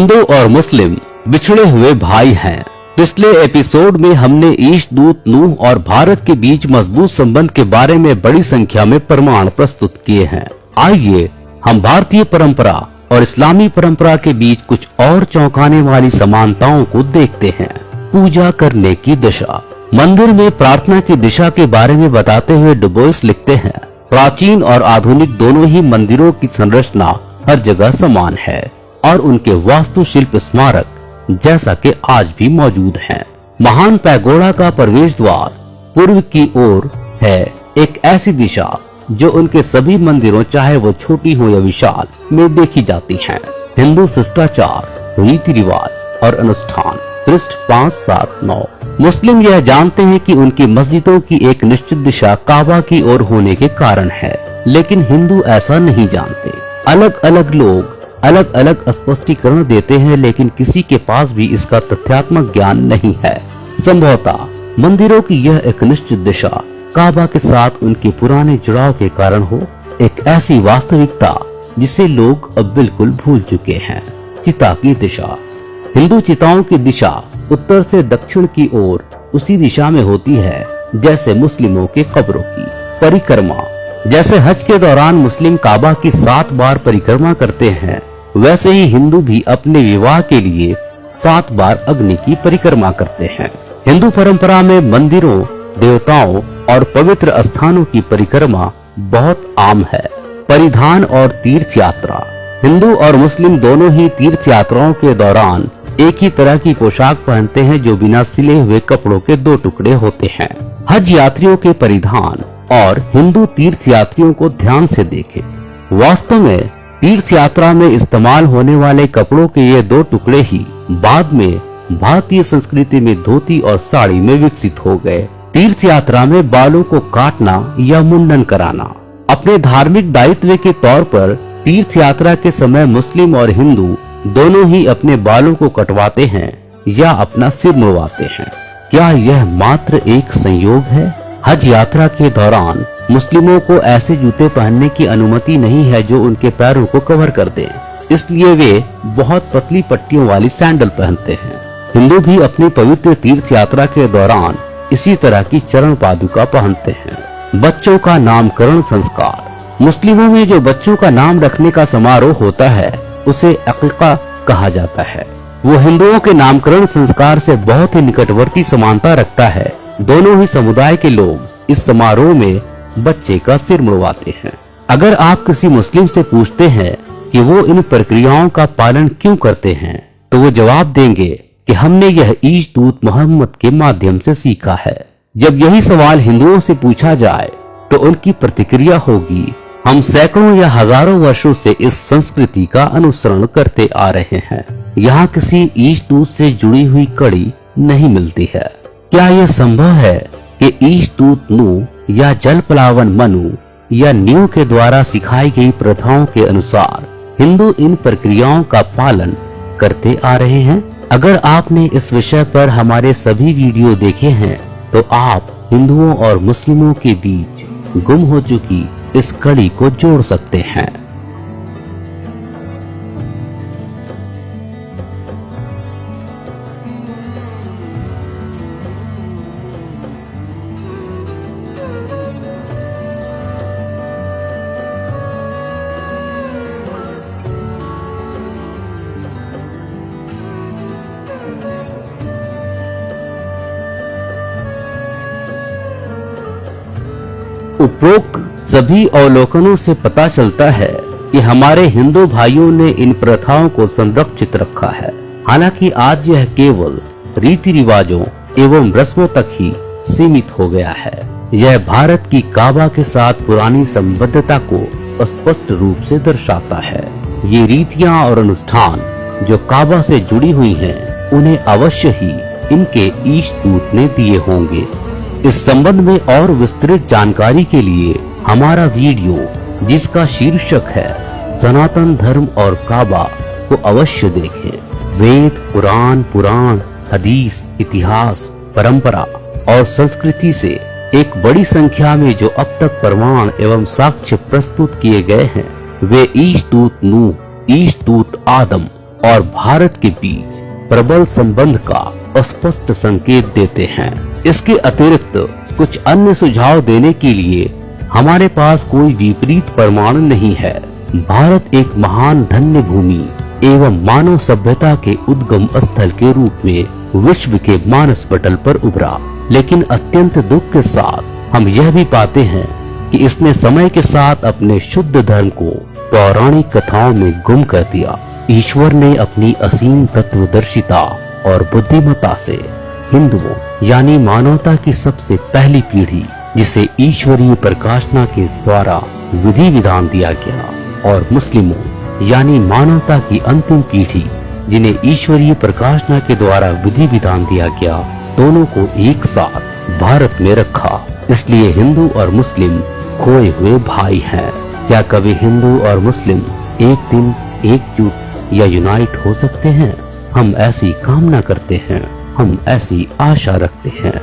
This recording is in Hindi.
हिंदू और मुस्लिम बिछड़े हुए भाई हैं। पिछले एपिसोड में हमने ईश दूत नूह और भारत के बीच मजबूत संबंध के बारे में बड़ी संख्या में प्रमाण प्रस्तुत किए हैं। आइए हम भारतीय परंपरा और इस्लामी परंपरा के बीच कुछ और चौंकाने वाली समानताओं को देखते हैं। पूजा करने की दिशा। मंदिर में प्रार्थना की दिशा के बारे में बताते हुए डुबोइस लिखते हैं, प्राचीन और आधुनिक दोनों ही मंदिरों की संरचना हर जगह समान है और उनके वास्तुशिल्प स्मारक जैसा कि आज भी मौजूद हैं। महान पैगोडा का प्रवेश द्वार पूर्व की ओर है, एक ऐसी दिशा जो उनके सभी मंदिरों, चाहे वो छोटी हो या विशाल, में देखी जाती है। हिंदू शिष्टाचार, रीति रिवाज और अनुष्ठान, पृष्ठ 579। मुस्लिम यह जानते हैं कि उनकी मस्जिदों की एक निश्चित दिशा काबा की ओर होने के कारण है, लेकिन हिंदू ऐसा नहीं जानते। अलग अलग लोग अलग अलग स्पष्टीकरण देते हैं, लेकिन किसी के पास भी इसका तथ्यात्मक ज्ञान नहीं है। संभवतः मंदिरों की यह एक निश्चित दिशा काबा के साथ उनके पुराने जुड़ाव के कारण हो, एक ऐसी वास्तविकता जिसे लोग अब बिल्कुल भूल चुके हैं। चिता की दिशा। हिंदू चिताओं की दिशा उत्तर से दक्षिण की ओर उसी दिशा में होती है जैसे मुस्लिमों के कब्रों की परिक्रमा। जैसे हज के दौरान मुस्लिम काबा की 7 बार परिक्रमा करते हैं, वैसे ही हिंदू भी अपने विवाह के लिए 7 बार अग्नि की परिक्रमा करते हैं। हिंदू परंपरा में मंदिरों, देवताओं और पवित्र स्थानों की परिक्रमा बहुत आम है। परिधान और तीर्थ यात्रा। हिंदू और मुस्लिम दोनों ही तीर्थ यात्राओं के दौरान एक ही तरह की पोशाक पहनते हैं, जो बिना सिले हुए कपड़ों के 2 टुकड़े होते हैं। हज यात्रियों के परिधान और हिंदू तीर्थ यात्रियों को ध्यान से देखें। वास्तव में तीर्थ यात्रा में इस्तेमाल होने वाले कपड़ों के ये 2 टुकड़े ही बाद में भारतीय संस्कृति में धोती और साड़ी में विकसित हो गए। तीर्थ यात्रा में बालों को काटना या मुंडन कराना अपने धार्मिक दायित्व के तौर पर तीर्थ यात्रा के समय मुस्लिम और हिंदू दोनों ही अपने बालों को कटवाते हैं या अपना सिर मुड़वाते हैं। क्या यह मात्र एक संयोग है? हज यात्रा के दौरान मुस्लिमों को ऐसे जूते पहनने की अनुमति नहीं है जो उनके पैरों को कवर कर दें, इसलिए वे बहुत पतली पट्टियों वाली सैंडल पहनते हैं। हिंदू भी अपनी पवित्र तीर्थ यात्रा के दौरान इसी तरह की चरण पादुका पहनते हैं। बच्चों का नामकरण संस्कार। मुस्लिमों में जो बच्चों का नाम रखने का समारोह होता है उसे अक़ीक़ा कहा जाता है। वो हिंदुओं के नामकरण संस्कार से बहुत ही निकटवर्ती समानता रखता है। दोनों ही समुदाय के लोग इस समारोह में बच्चे का सिर मुड़वाते हैं। अगर आप किसी मुस्लिम से पूछते हैं कि वो इन प्रक्रियाओं का पालन क्यों करते हैं, तो वो जवाब देंगे कि हमने यह ईश दूत मोहम्मद के माध्यम से सीखा है। जब यही सवाल हिंदुओं से पूछा जाए तो उनकी प्रतिक्रिया होगी, हम सैकड़ों या हजारों वर्षों से इस संस्कृति का अनुसरण करते आ रहे हैं। यहाँ किसी ईश दूत से जुड़ी हुई कड़ी नहीं मिलती है। क्या यह संभव है कि ईश दूत नूह या जल पलावन मनु या न्यू के द्वारा सिखाई गई प्रथाओं के अनुसार हिंदू इन प्रक्रियाओं का पालन करते आ रहे हैं? अगर आपने इस विषय पर हमारे सभी वीडियो देखे हैं तो आप हिंदुओं और मुस्लिमों के बीच गुम हो चुकी इस कड़ी को जोड़ सकते हैं। उपरोक्त सभी अवलोकनों से पता चलता है कि हमारे हिंदू भाइयों ने इन प्रथाओं को संरक्षित रखा है। हालांकि आज यह केवल रीति रिवाजों एवं रस्मों तक ही सीमित हो गया है। यह भारत की काबा के साथ पुरानी संबद्धता को स्पष्ट रूप से दर्शाता है। ये रीतियां और अनुष्ठान जो काबा से जुड़ी हुई हैं, उन्हें अवश्य ही इनके ईश दूत ने दिए होंगे। इस संबंध में और विस्तृत जानकारी के लिए हमारा वीडियो जिसका शीर्षक है सनातन धर्म और काबा को अवश्य देखें। वेद, पुराण, हदीस, इतिहास, परंपरा और संस्कृति से एक बड़ी संख्या में जो अब तक प्रमाण एवं साक्ष्य प्रस्तुत किए गए हैं, वे ईश दूत नूह, ईश दूत आदम और भारत के बीच प्रबल संबंध का स्पष्ट संकेत देते हैं। इसके अतिरिक्त कुछ अन्य सुझाव देने के लिए हमारे पास कोई विपरीत प्रमाण नहीं है। भारत एक महान धन्य भूमि एवं मानव सभ्यता के उद्गम स्थल के रूप में विश्व के मानस पटल पर उभरा, लेकिन अत्यंत दुख के साथ हम यह भी पाते हैं कि इसने समय के साथ अपने शुद्ध धर्म को पौराणिक कथाओं में गुम कर दिया। ईश्वर ने अपनी असीम तत्वदर्शिता और बुद्धिमत्ता से हिंदुओं यानी मानवता की सबसे पहली पीढ़ी, जिसे ईश्वरीय प्रकाशना के द्वारा विधि विधान दिया गया, और मुस्लिमों यानी मानवता की अंतिम पीढ़ी, जिन्हें ईश्वरीय प्रकाशना के द्वारा विधि विधान दिया गया, दोनों को एक साथ भारत में रखा। इसलिए हिंदू और मुस्लिम खोए हुए भाई हैं। क्या कभी हिंदू और मुस्लिम एक दिन एकजुट या यूनाइट हो सकते हैं? हम ऐसी कामना करते हैं, हम ऐसी आशा रखते हैं।